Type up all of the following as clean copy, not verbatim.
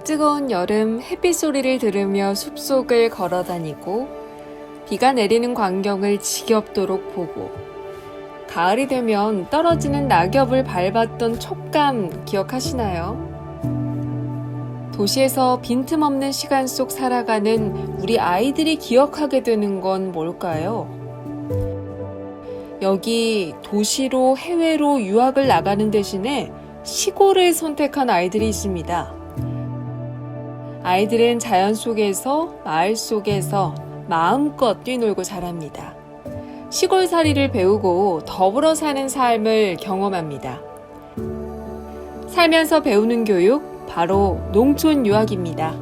뜨거운 여름 햇빛 소리를 들으며 숲속을 걸어다니고 비가 내리는 광경을 지겹도록 보고 가을이 되면 떨어지는 낙엽을 밟았던 촉감 기억하시나요? 도시에서 빈틈없는 시간 속 살아가는 우리 아이들이 기억하게 되는 건 뭘까요? 여기 도시로 해외로 유학을 나가는 대신에 시골을 선택한 아이들이 있습니다. 아이들은 자연 속에서, 마을 속에서 마음껏 뛰놀고 자랍니다. 시골살이를 배우고 더불어 사는 삶을 경험합니다. 살면서 배우는 교육, 바로 농촌 유학입니다.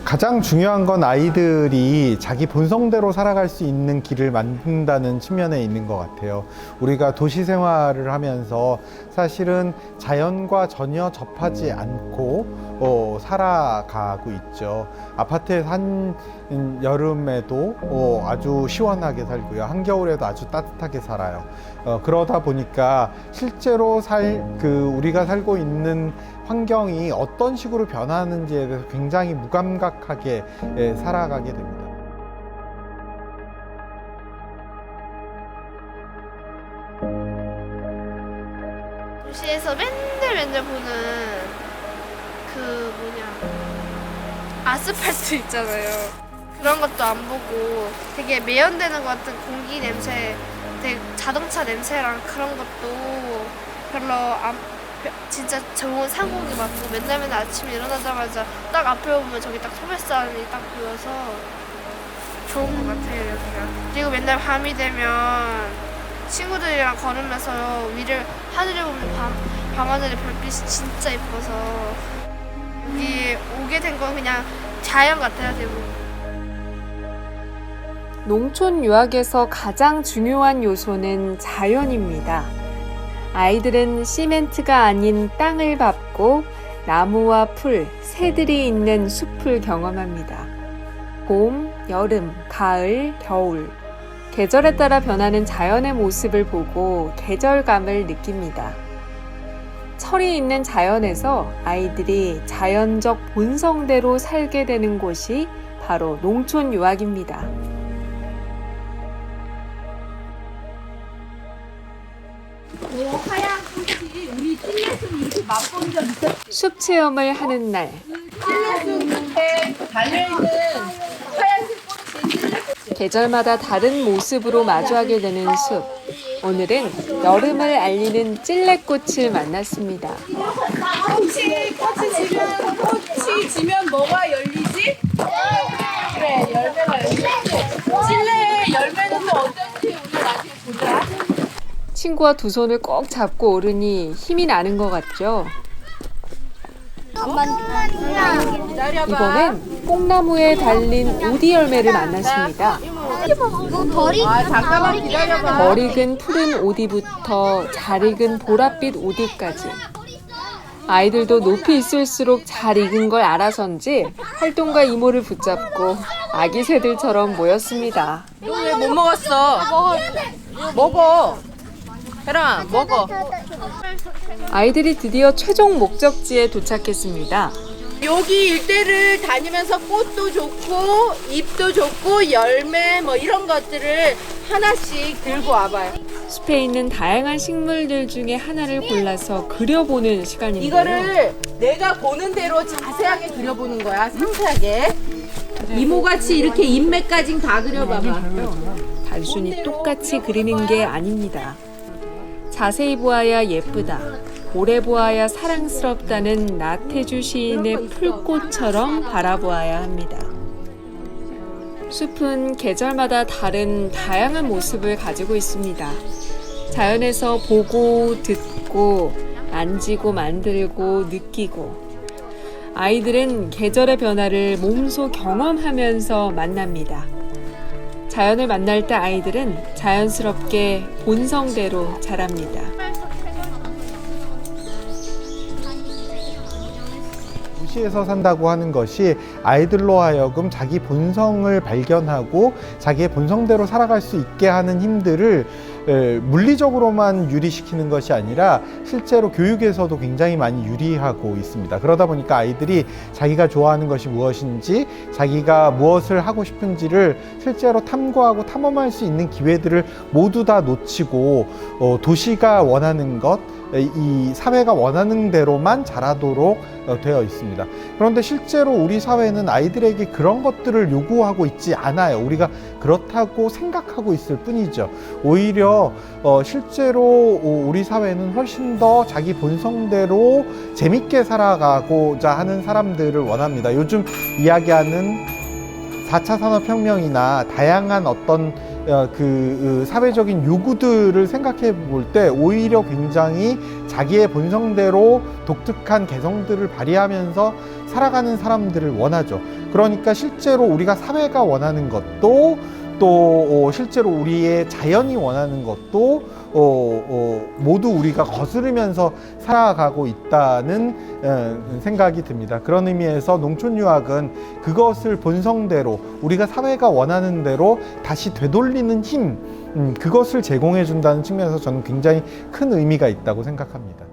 가장 중요한 건 아이들이 자기 본성대로 살아갈 수 있는 길을 만든다는 측면에 있는 것 같아요. 우리가 도시 생활을 하면서 사실은 자연과 전혀 접하지 않고 살아가고 있죠. 아파트에 산 여름에도 아주 시원하게 살고요. 한겨울에도 아주 따뜻하게 살아요. 그러다 보니까 실제로 우리가 살고 있는 환경이 어떤 식으로 변하는지에 대해서 굉장히 무감각하게 살아가게 됩니다. 도시에서 맨날 보는 아스팔트 있잖아요. 그런 것도 안 보고 되게 매연되는 것 같은 공기 냄새, 되게 자동차 냄새랑 그런 것도 별로 진짜 좋은 상공이 맞고 맨날 아침에 일어나자마자 딱 앞에 보면 저기 딱 소매산이 딱 보여서 좋은 것 같아요, 여기가. 그리고 맨날 밤이 되면 친구들이랑 걸으면서 하늘을 보면 밤하늘의 별빛이 진짜 예뻐서 여기 오게 된 건 그냥 자연 같아요, 대부분. 농촌 유학에서 가장 중요한 요소는 자연입니다. 아이들은 시멘트가 아닌 땅을 밟고 나무와 풀, 새들이 있는 숲을 경험합니다. 봄, 여름, 가을, 겨울. 계절에 따라 변하는 자연의 모습을 보고 계절감을 느낍니다. 철이 있는 자연에서 아이들이 자연적 본성대로 살게 되는 곳이 바로 농촌 유학입니다. 하얀 꽃이 우리 찔레순 이렇게 맛본 적 있었지? 숲 체험을 하는 날. 찔레순 끝에 달려있는 하얀색 꽃이 찔레꽃이에요. 계절마다 다른 모습으로 마주하게 되는 숲. 오늘은 여름을 알리는 찔레꽃을 만났습니다. 꽃이 지면 뭐가 열리지? 그래, 열매가 열리지. 찔레의 열매는 또 어떤지 우리 나중에 보자. 친구와 두 손을 꼭 잡고 오르니 힘이 나는 것 같죠? 이번엔 뽕나무에 달린 오디 열매를 만났습니다. 잠깐만 기다려봐. 덜 익은 푸른 오디부터 잘 익은 보랏빛 오디까지. 아이들도 높이 있을수록 잘 익은 걸 알아서인지 활동가 이모를 붙잡고 아기 새들처럼 모였습니다. 너 왜 못 먹었어? 먹어. 혜랑아, 먹어. 아이들이 드디어 최종 목적지에 도착했습니다. 여기 일대를 다니면서 꽃도 좋고 잎도 좋고 열매 뭐 이런 것들을 하나씩 들고 와봐요. 숲에 있는 다양한 식물들 중에 하나를 골라서 그려보는 시간인데요. 이거를 내가 보는 대로 자세하게 그려보는 거야. 상세하게. 이모같이 이렇게 잎매까지 다 그려봐봐. 단순히 똑같이 그리는 게 아닙니다. 자세히 보아야 예쁘다, 오래 보아야 사랑스럽다는 나태주 시인의 풀꽃처럼 바라보아야 합니다. 숲은 계절마다 다른 다양한 모습을 가지고 있습니다. 자연에서 보고, 듣고, 만지고, 만들고, 느끼고. 아이들은 계절의 변화를 몸소 경험하면서 만납니다. 자연을 만날 때 아이들은 자연스럽게 본성대로 자랍니다. 도시에서 산다고 하는 것이 아이들로 하여금 자기 본성을 발견하고 자기의 본성대로 살아갈 수 있게 하는 힘들을 물리적으로만 유리시키는 것이 아니라 실제로 교육에서도 굉장히 많이 유리하고 있습니다. 그러다 보니까 아이들이 자기가 좋아하는 것이 무엇인지, 자기가 무엇을 하고 싶은지를 실제로 탐구하고 탐험할 수 있는 기회들을 모두 다 놓치고 도시가 원하는 것, 이 사회가 원하는 대로만 자라도록 되어 있습니다. 그런데 실제로 우리 사회는 아이들에게 그런 것들을 요구하고 있지 않아요. 우리가 그렇다고 생각하고 있을 뿐이죠. 오히려 실제로 우리 사회는 훨씬 더 자기 본성대로 재밌게 살아가고자 하는 사람들을 원합니다. 요즘 이야기하는 4차 산업혁명이나 다양한 어떤 그 사회적인 요구들을 생각해 볼 때 오히려 굉장히 자기의 본성대로 독특한 개성들을 발휘하면서 살아가는 사람들을 원하죠. 그러니까 실제로 우리가 사회가 원하는 것도 또 실제로 우리의 자연이 원하는 것도 모두 우리가 거스르면서 살아가고 있다는 생각이 듭니다. 그런 의미에서 농촌유학은 그것을 본성대로 우리가 사회가 원하는 대로 다시 되돌리는 힘, 그것을 제공해 준다는 측면에서 저는 굉장히 큰 의미가 있다고 생각합니다.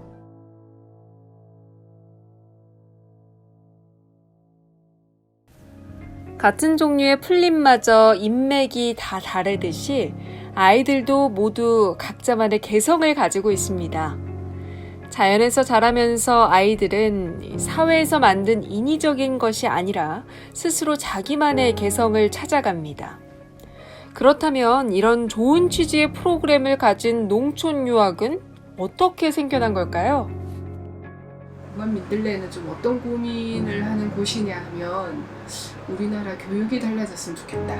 같은 종류의 풀잎마저 인맥이 다 다르듯이 아이들도 모두 각자만의 개성을 가지고 있습니다. 자연에서 자라면서 아이들은 사회에서 만든 인위적인 것이 아니라 스스로 자기만의 개성을 찾아갑니다. 그렇다면 이런 좋은 취지의 프로그램을 가진 농촌 유학은 어떻게 생겨난 걸까요? 공감 민들레는 좀 어떤 고민을 하는 곳이냐 하면 우리나라 교육이 달라졌으면 좋겠다.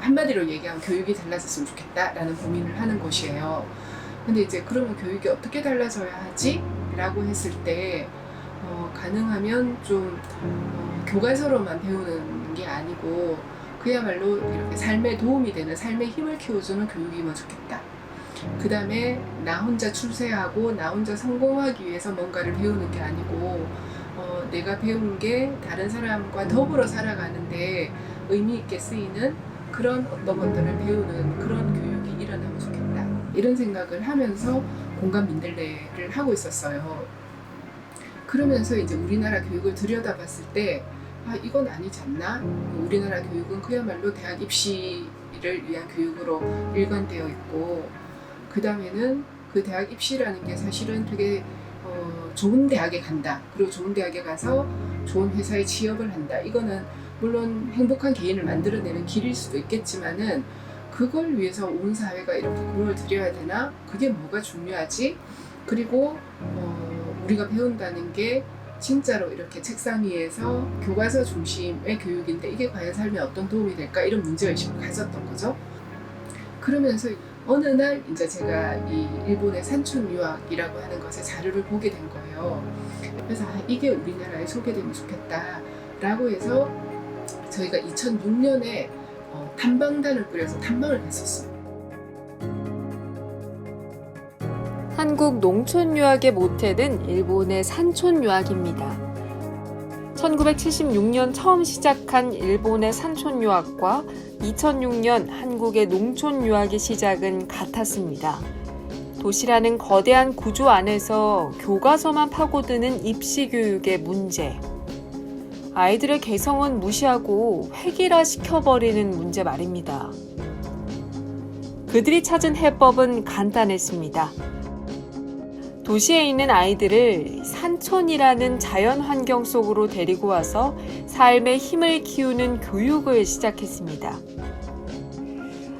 한마디로 얘기하면 교육이 달라졌으면 좋겠다라는 고민을 하는 곳이에요. 근데 이제 그러면 교육이 어떻게 달라져야 하지? 라고 했을 때 가능하면 좀 교과서로만 배우는 게 아니고 그야말로 이렇게 삶에 도움이 되는 삶의 힘을 키워주는 교육이면 좋겠다. 그 다음에 나 혼자 출세하고 나 혼자 성공하기 위해서 뭔가를 배우는 게 아니고 내가 배운 게 다른 사람과 더불어 살아가는데 의미 있게 쓰이는 그런 어떤 것들을 배우는 그런 교육이 일어나면 좋겠다. 이런 생각을 하면서 공감 민들레를 하고 있었어요. 그러면서 이제 우리나라 교육을 들여다봤을 때 이건 아니지 않나? 우리나라 교육은 그야말로 대학 입시를 위한 교육으로 일관되어 있고 그 다음에는 그 대학 입시라는 게 사실은 되게 좋은 대학에 간다. 그리고 좋은 대학에 가서 좋은 회사에 취업을 한다. 이거는 물론 행복한 개인을 만들어내는 길일 수도 있겠지만은 그걸 위해서 온 사회가 이렇게 공을 들여야 되나? 그게 뭐가 중요하지? 그리고 우리가 배운다는 게 진짜로 이렇게 책상 위에서 교과서 중심의 교육인데 이게 과연 삶에 어떤 도움이 될까? 이런 문제의식을 가졌던 거죠. 그러면서 어느 날 이제 제가 이 일본의 산촌 유학이라고 하는 것에 자료를 보게 된 거예요. 그래서 이게 우리나라에 소개되면 좋겠다라고 해서 저희가 2006년에 탐방단을 꾸려서 탐방을 했었어요. 한국 농촌 유학의 모태는 일본의 산촌 유학입니다. 1976년 처음 시작한 일본의 산촌 유학과 2006년 한국의 농촌 유학의 시작은 같았습니다. 도시라는 거대한 구조 안에서 교과서만 파고드는 입시 교육의 문제. 아이들의 개성은 무시하고 획일화 시켜버리는 문제 말입니다. 그들이 찾은 해법은 간단했습니다. 도시에 있는 아이들을 산촌이라는 자연 환경 속으로 데리고 와서 삶의 힘을 키우는 교육을 시작했습니다.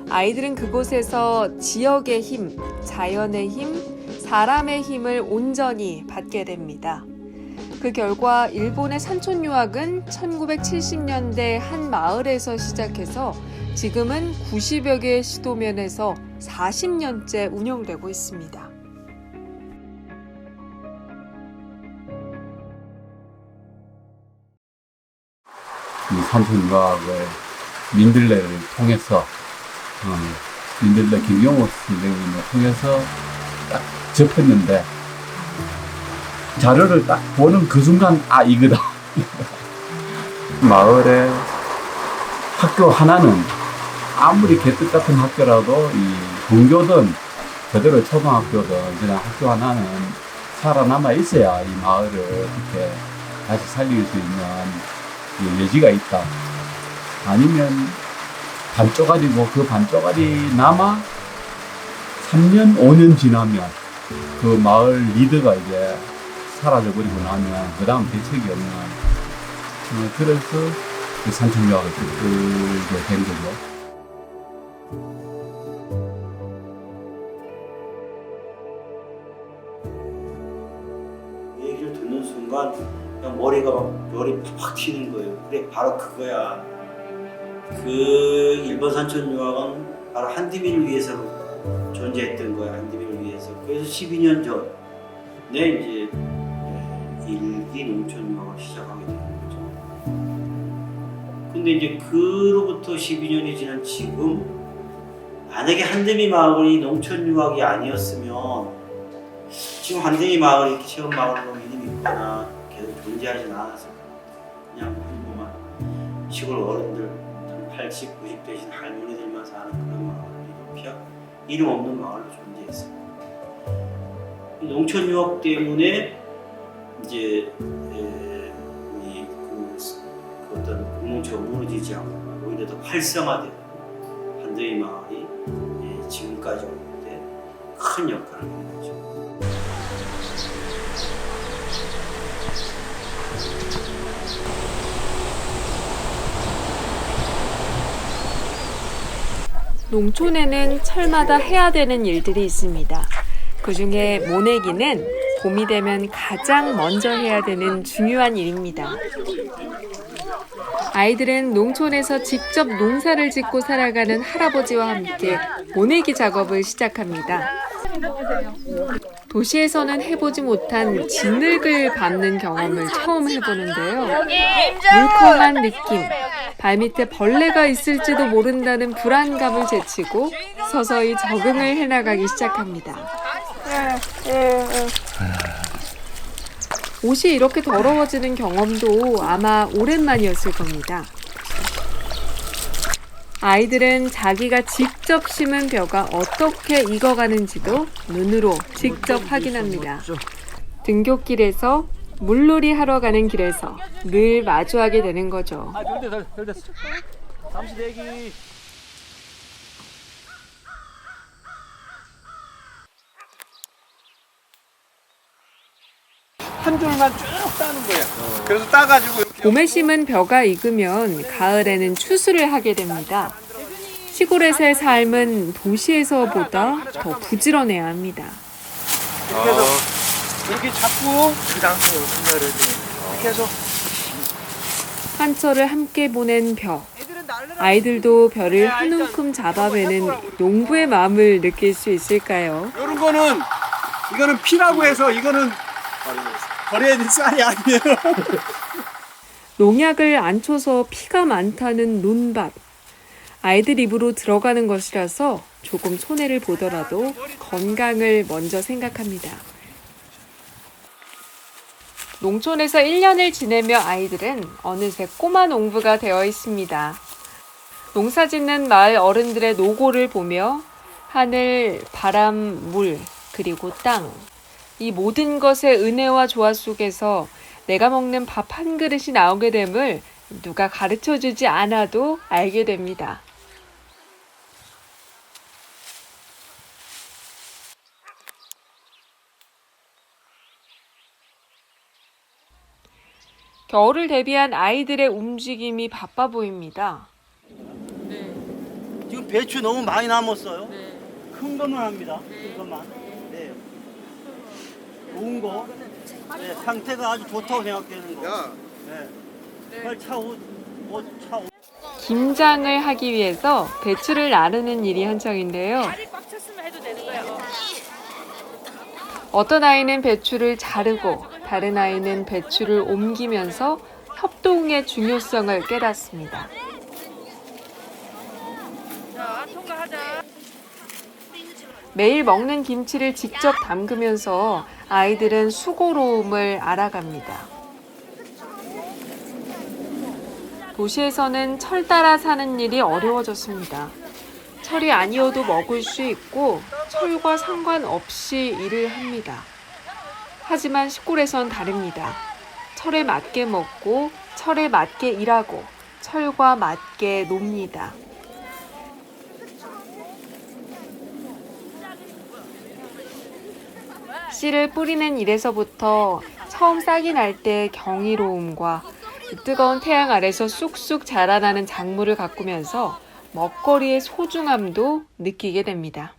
아이들은 그곳에서 지역의 힘, 자연의 힘, 사람의 힘을 온전히 받게 됩니다. 그 결과 일본의 산촌 유학은 1970년대 한 마을에서 시작해서 지금은 90여 개의 시도면에서 40년째 운영되고 있습니다. 이 산촌 유학을 민들레를 통해서 민들레 김용호 선생님을 통해서 딱 접했는데 자료를 딱 보는 그 순간 이거다. 마을의 학교 하나는 아무리 개떡 같은 학교라도 이 등교든 그대로 초등학교든 그냥 학교 하나는 살아남아 있어야 이 마을을 이렇게 다시 살릴 수 있는 이 여지가 있다. 아니면 반쪼가리고 그 반쪼가리 남아 3년, 5년 지나면 그 마을 리더가 이제 사라져버리고 나면 그 다음 대책이 없는 그래서 그 산천유학을 들게 된 거죠. 얘기를 듣는 순간 그냥 머리 팍 튀는 거예요. 그래 바로 그거야. 그 일본 산천유학은 바로 한드민을 위해서 존재했던 거야. 한드민을 위해서. 그래서 12년 전에 이제 일기 농촌유학을 시작하게 된 거죠. 근데 이제 그로부터 12년이 지난 지금 만약에 한드민 마을이 농촌유학이 아니었으면 지금 한등이 마을이 이렇게 체험 마을로 이름이 있거나 계속 존재하진 않았을 거예요. 그냥 평범한 시골 어른들 80, 90 되신 할머니들만 사는 그런 마을이 이름 없는 마을로 존재했어요. 농촌 유학 때문에 이제 우리 그 어떤 공동체가 무너지지 않고 오히려 더 활성화되고 한등이 마을이 지금까지 오는데 큰 역할을 하는 거죠. 농촌에는 철마다 해야 되는 일들이 있습니다. 그중에 모내기는 봄이 되면 가장 먼저 해야 되는 중요한 일입니다. 아이들은 농촌에서 직접 농사를 짓고 살아가는 할아버지와 함께 모내기 작업을 시작합니다. 도시에서는 해보지 못한 진흙을 밟는 경험을 처음 해보는데요. 물컹한 느낌, 발밑에 벌레가 있을지도 모른다는 불안감을 제치고 서서히 적응을 해나가기 시작합니다. 옷이 이렇게 더러워지는 경험도 아마 오랜만이었을 겁니다. 아이들은 자기가 직접 심은 벼가 어떻게 익어가는지도 눈으로 직접 확인합니다. 등굣길에서 물놀이 하러 가는 길에서 늘 마주하게 되는 거죠. 별 됐어. 잠시 대기. 한 줄만 쭉 따는 거야. 그래서 따가지고 이렇게 봄에 심은 벼가 익으면 가을에는 추수를 하게 됩니다. 시골에서의 삶은 도시에서보다 더 부지런해야 합니다. 이렇게 해서 이렇게 잡고 그 다음에 분갈을 이렇게 해서 한철을 함께 보낸 벼. 아이들도 벼를 한 움큼 잡아매는 농부의 마음을 느낄 수 있을까요? 이런 거는 이거는 피라고 해서 이거는 버려야 될 쌀이 아니에요. 농약을 안 쳐서 피가 많다는 논밭. 아이들 입으로 들어가는 것이라서 조금 손해를 보더라도 건강을 먼저 생각합니다. 농촌에서 1년을 지내며 아이들은 어느새 꼬마 농부가 되어 있습니다. 농사 짓는 마을 어른들의 노고를 보며 하늘, 바람, 물, 그리고 땅. 이 모든 것의 은혜와 조화 속에서 내가 먹는 밥 한 그릇이 나오게 됨을 누가 가르쳐주지 않아도 알게 됩니다. 겨울을 대비한 아이들의 움직임이 바빠 보입니다. 지금 배추 너무 많이 남았어요. 큰 것만 합니다. 큰 것만. 네. 좋은 거. 네, 상태가 아주 좋다고 생각되는 거. 네. 빨리 차 옷. 김장을 하기 위해서 배추를 나르는 일이 한창인데요. 어떤 아이는 배추를 자르고 다른 아이는 배추를 옮기면서 협동의 중요성을 깨닫습니다. 매일 먹는 김치를 직접 담그면서 아이들은 수고로움을 알아갑니다. 도시에서는 철 따라 사는 일이 어려워졌습니다. 철이 아니어도 먹을 수 있고 철과 상관없이 일을 합니다. 하지만 시골에선 다릅니다. 철에 맞게 먹고 철에 맞게 일하고 철과 맞게 놉니다. 씨를 뿌리는 일에서부터 처음 싹이 날 때 경이로움과 뜨거운 태양 아래서 쑥쑥 자라나는 작물을 가꾸면서 먹거리의 소중함도 느끼게 됩니다.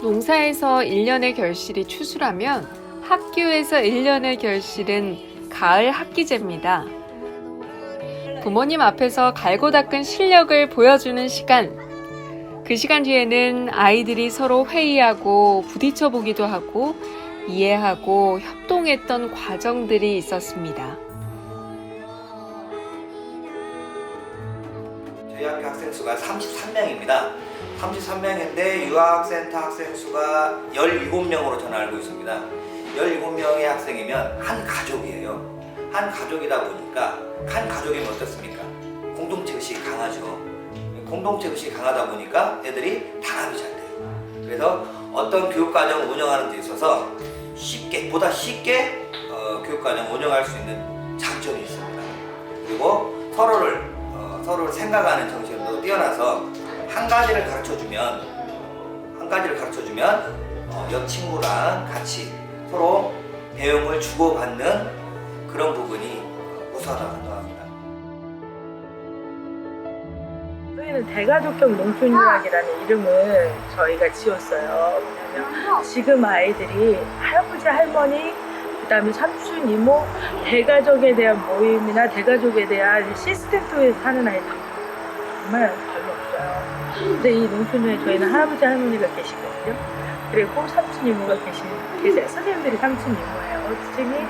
농사에서 1년의 결실이 추수라면 학교에서 1년의 결실은 가을 학기제입니다. 부모님 앞에서 갈고 닦은 실력을 보여주는 시간. 그 시간 뒤에는 아이들이 서로 회의하고 부딪혀 보기도 하고 이해하고 협동했던 과정들이 있었습니다. 저희 학교 학생 수가 33명입니다. 33명인데 유아센터 학생 수가 17명으로 저는 알고 있습니다. 17명의 학생이면 한 가족이에요. 한 가족이다 보니까 한 가족이면 어떻습니까? 공동체 의식이 강하죠. 공동체 의식이 강하다 보니까 애들이 단합이 잘 돼요. 그래서 어떤 교육과정을 운영하는 데 있어서 보다 쉽게 교육과정을 운영할 수 있는 장점이 있습니다. 그리고 서로를 생각하는 정신도 뛰어나서 한 가지를 가르쳐주면 옆 친구랑 같이 서로 배움을 주고받는 그런 부분이 우수하다고 생각합니다. 저희는 대가족형 농촌유학이라는 이름을 저희가 지었어요. 왜냐면 지금 아이들이 할아버지, 할머니, 그다음에 삼촌, 이모, 대가족에 대한 모임이나 대가족에 대한 시스템 속에 사는 아이들 정말 별로 없어요. 근데 이 농촌에 저희는 할아버지, 할머니가 계시거든요. 그리고 삼촌, 이모가 계세요. 선생님들이 삼촌, 이모예요. 선생님이.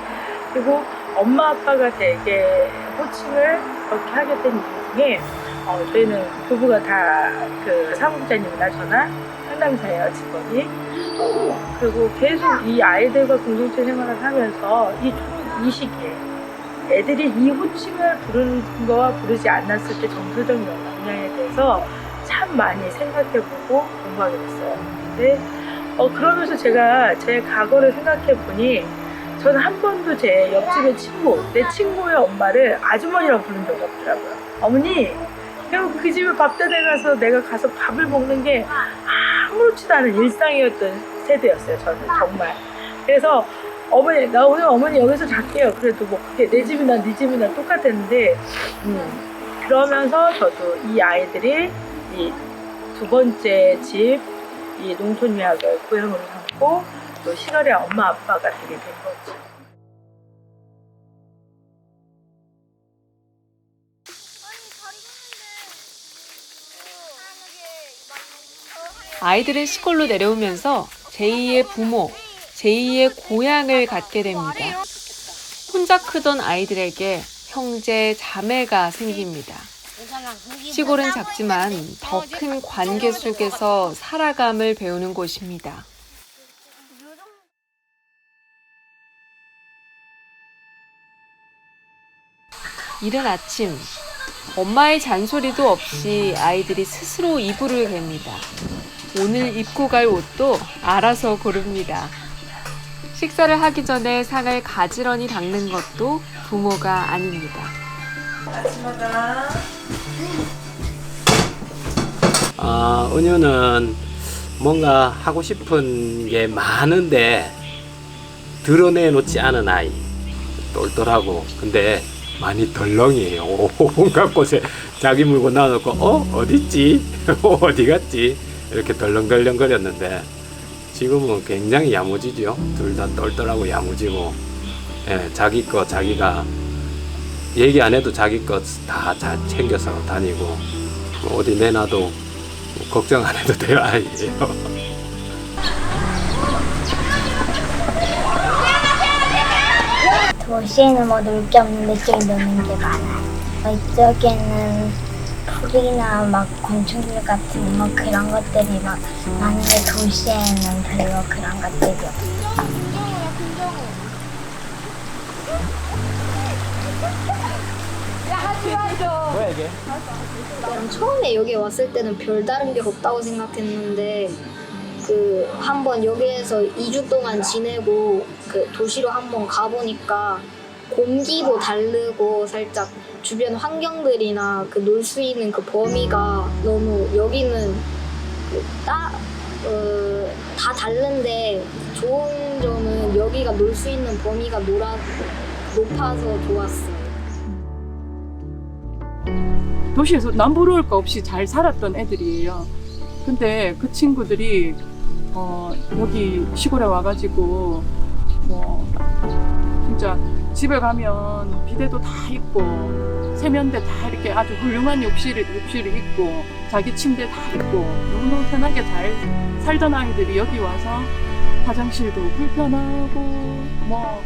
그리고 엄마, 아빠가 되게 호칭을 그렇게 하게 된 이유 중에 저희는 부부가 다 그 사무국장님이나 저나 상담사예요, 직원이. 그리고 계속 이 아이들과 공동체 생활을 하면서 이 시기에 애들이 이 호칭을 부르는 거와 부르지 않았을 때 정서적인 영향에 대해서 참 많이 생각해보고 공부하게 됐어요. 근데 그러면서 제가 제 과거를 생각해보니 저는 한 번도 제 옆집의 내 친구의 엄마를 아주머니라고 부른 적이 없더라고요. 어머니, 그 집에 밥자리에 가서 내가 가서 밥을 먹는 게 아무렇지도 않은 일상이었던 세대였어요, 저는 정말. 그래서 나 오늘 어머니 여기서 잘게요. 그래도 뭐 그게 내 집이나 네 집이나 똑같았는데, 그러면서 저도 이 아이들이 이 두 번째 집, 이 농촌유학을 고향으로 삼고 또 시골의 엄마 아빠가 되게 된 거죠. 아이들은 시골로 내려오면서 제2의 부모, 제2의 고향을 갖게 됩니다. 혼자 크던 아이들에게 형제, 자매가 생깁니다. 시골은 작지만 더 큰 관계 속에서 살아감을 배우는 곳입니다. 이른 아침, 엄마의 잔소리도 없이 아이들이 스스로 이불을 갭니다. 오늘 입고 갈 옷도 알아서 고릅니다. 식사를 하기 전에 상을 가지런히 닦는 것도 부모가 아닙니다. 아침마다 은유는 뭔가 하고 싶은 게 많은데 드러내놓지 않은 아이. 똘똘하고 근데 많이 덜렁이에요. 온갖 곳에 자기 물건 놔놓고 어딨지? 어디 갔지? 이렇게 덜렁덜렁거렸는데 지금은 굉장히 야무지죠. 둘 다 똘똘하고 야무지고, 예, 자기 거 자기가 얘기 안 해도 자기 거 다 잘 챙겨서 다니고, 뭐 어디 내놔도 걱정 안 해도 될 아이예요. 도시에는 뭐 놀 게 없는데 저기 노는 게 많아요. 이쪽에는 풀이나 막 곤충들 같은 뭐 그런 것들이 막 많은데 도시에는 별로 그런 것들이 없어요. 뭐야 이게? 그냥 처음에 여기 왔을 때는 별다른 게 없다고 생각했는데 그 한번 여기에서 2주 동안 지내고 그 도시로 한번 가보니까 공기도 다르고 살짝 주변 환경들이나 그 놀 수 있는 그 범위가 너무 여기는 다 다른데 좋은 점은 여기가 놀 수 있는 범위가 높아서 좋았어요. 도시에서 남부러울 거 없이 잘 살았던 애들이에요. 근데 그 친구들이 여기 시골에 와가지고 뭐 진짜 집에 가면 비데도 다 있고 세면대 다 이렇게 아주 훌륭한 욕실이 있고 자기 침대 다 있고 너무너무 편하게 잘 살던 아이들이 여기 와서 화장실도 불편하고 뭐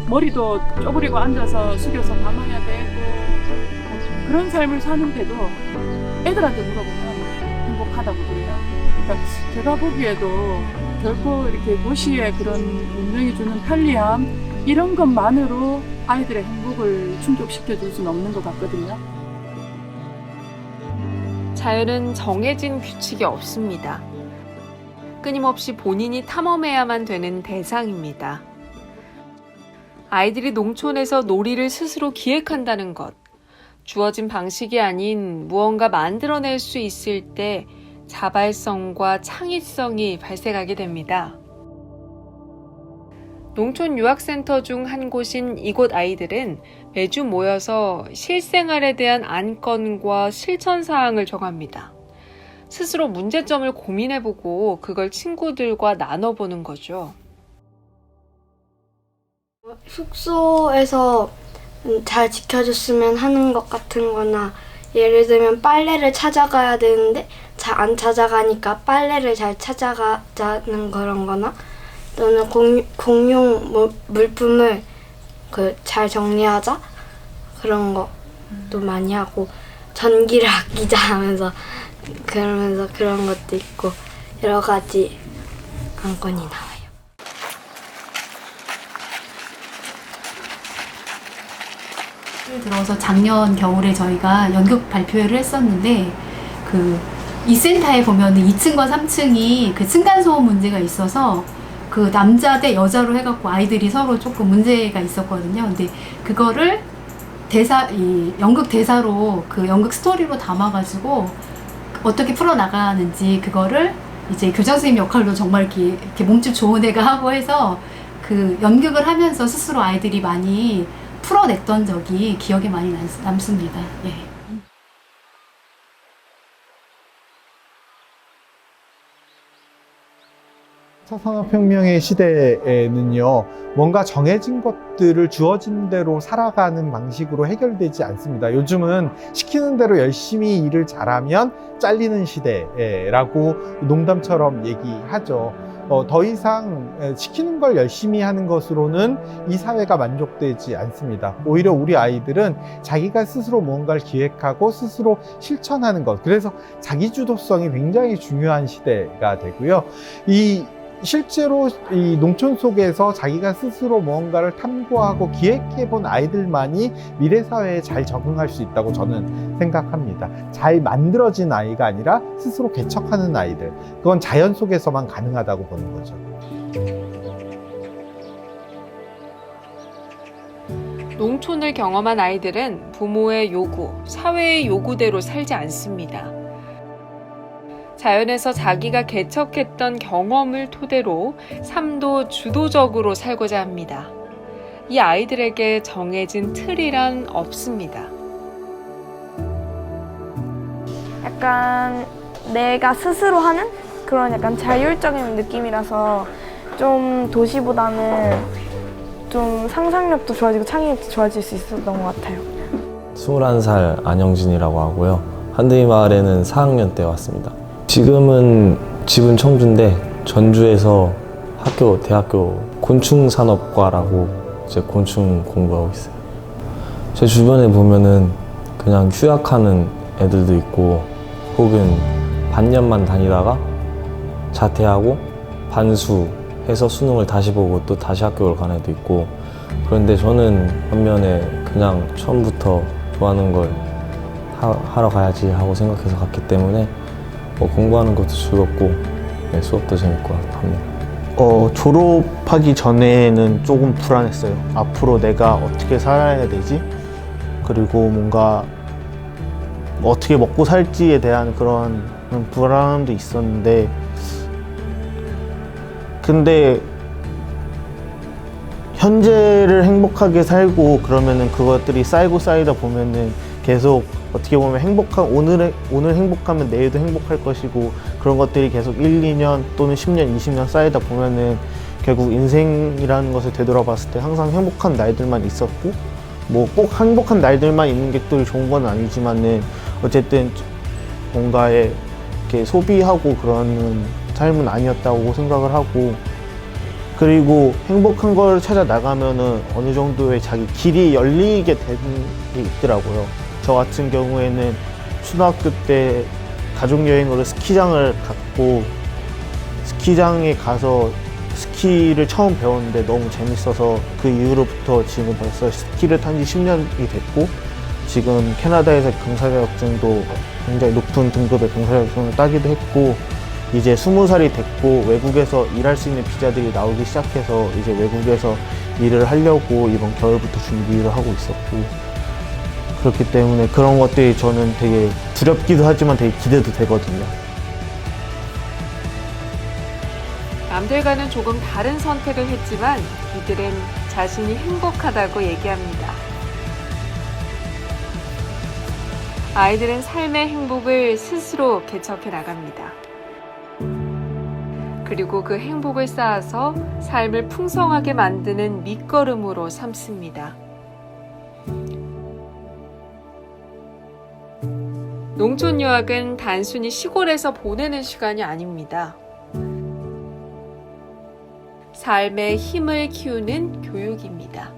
머리도 쪼그리고 앉아서 숙여서 감아야 되고 그런 삶을 사는데도 애들한테 물어보면 행복하다고 그래요. 그러니까 제가 보기에도 결코 이렇게 도시의 그런 운명이 주는 편리함 이런 것만으로 아이들의 행복을 충족시켜줄 수는 없는 것 같거든요. 자연은 정해진 규칙이 없습니다. 끊임없이 본인이 탐험해야만 되는 대상입니다. 아이들이 농촌에서 놀이를 스스로 기획한다는 것, 주어진 방식이 아닌 무언가 만들어낼 수 있을 때 자발성과 창의성이 발생하게 됩니다. 농촌 유학센터 중 한 곳인 이곳 아이들은 매주 모여서 실생활에 대한 안건과 실천 사항을 정합니다. 스스로 문제점을 고민해보고 그걸 친구들과 나눠보는 거죠. 숙소에서 잘 지켜줬으면 하는 것 같은 거나 예를 들면 빨래를 찾아가야 되는데 잘 안 찾아가니까 빨래를 잘 찾아가자는 그런 거나 또는 공용 물품을 잘 정리하자 그런 것도 많이 하고 전기를 아끼자 하면서 그러면서 그런 것도 있고 여러 가지 안건이 나와요. 들어서 작년 겨울에 저희가 연극 발표회를 했었는데 이 센터에 보면은 2층과 3층이 그 층간소음 문제가 있어서 그 남자 대 여자로 해갖고 아이들이 서로 조금 문제가 있었거든요. 근데 그거를 연극 대사로 그 연극 스토리로 담아가지고 어떻게 풀어나가는지 그거를 이제 교장 선생님 역할로 정말 이렇게 몸집 좋은 애가 하고 해서 그 연극을 하면서 스스로 아이들이 많이 풀어냈던 적이 기억에 많이 남습니다. 예. 산업혁명의 시대에는요, 뭔가 정해진 것들을 주어진 대로 살아가는 방식으로 해결되지 않습니다. 요즘은 시키는 대로 열심히 일을 잘하면 잘리는 시대라고 농담처럼 얘기하죠. 더 이상 시키는 걸 열심히 하는 것으로는 이 사회가 만족되지 않습니다. 오히려 우리 아이들은 자기가 스스로 무언가를 기획하고 스스로 실천하는 것, 그래서 자기주도성이 굉장히 중요한 시대가 되고요. 실제로 이 농촌 속에서 자기가 스스로 무언가를 탐구하고 기획해 본 아이들만이 미래 사회에 잘 적응할 수 있다고 저는 생각합니다. 잘 만들어진 아이가 아니라 스스로 개척하는 아이들, 그건 자연 속에서만 가능하다고 보는 거죠. 농촌을 경험한 아이들은 부모의 요구, 사회의 요구대로 살지 않습니다. 자연에서 자기가 개척했던 경험을 토대로 삶도 주도적으로 살고자 합니다. 이 아이들에게 정해진 틀이란 없습니다. 약간 내가 스스로 하는 그런 약간 자율적인 느낌이라서 좀 도시보다는 좀 상상력도 좋아지고 창의력도 좋아질 수 있었던 것 같아요. 21살 안영진이라고 하고요. 한드미 마을에는 4학년 때 왔습니다. 지금은 집은 청주인데 전주에서 대학교 곤충산업과라고 이제 곤충 공부하고 있어요. 제 주변에 보면은 그냥 휴학하는 애들도 있고 혹은 반년만 다니다가 자퇴하고 반수해서 수능을 다시 보고 또 다시 학교를 간 애도 있고 그런데 저는 반면에 그냥 처음부터 좋아하는 걸 하러 가야지 하고 생각해서 갔기 때문에 공부하는 것도 즐겁고 수업도 재밌고 합니다. 졸업하기 전에는 조금 불안했어요. 앞으로 내가 어떻게 살아야 되지? 그리고 뭔가 어떻게 먹고 살지에 대한 그런 불안함도 있었는데, 근데 현재를 행복하게 살고 그러면은 그것들이 쌓이고 쌓이다 보면은 계속 어떻게 보면 오늘 행복하면 내일도 행복할 것이고, 그런 것들이 계속 1, 2년 또는 10년, 20년 쌓이다 보면은 결국 인생이라는 것을 되돌아봤을 때 항상 행복한 날들만 있었고, 뭐 꼭 행복한 날들만 있는 게 또 좋은 건 아니지만은 어쨌든 뭔가에 이렇게 소비하고 그러는 삶은 아니었다고 생각을 하고, 그리고 행복한 걸 찾아 나가면은 어느 정도의 자기 길이 열리게 되는 게 있더라고요. 저 같은 경우에는 초등학교 때 가족여행으로 스키장을 갔고, 스키장에 가서 스키를 처음 배웠는데 너무 재밌어서 그 이후로부터 지금 벌써 스키를 탄 지 10년이 됐고, 지금 캐나다에서 경사 자격증도 굉장히 높은 등급의 경사 자격증을 따기도 했고, 이제 20살이 됐고 외국에서 일할 수 있는 비자들이 나오기 시작해서 이제 외국에서 일을 하려고 이번 겨울부터 준비를 하고 있었고, 그렇기 때문에 그런 것들이 저는 되게 두렵기도 하지만 되게 기대도 되거든요. 남들과는 조금 다른 선택을 했지만 이들은 자신이 행복하다고 얘기합니다. 아이들은 삶의 행복을 스스로 개척해 나갑니다. 그리고 그 행복을 쌓아서 삶을 풍성하게 만드는 밑거름으로 삼습니다. 농촌 유학은 단순히 시골에서 보내는 시간이 아닙니다. 삶의 힘을 키우는 교육입니다.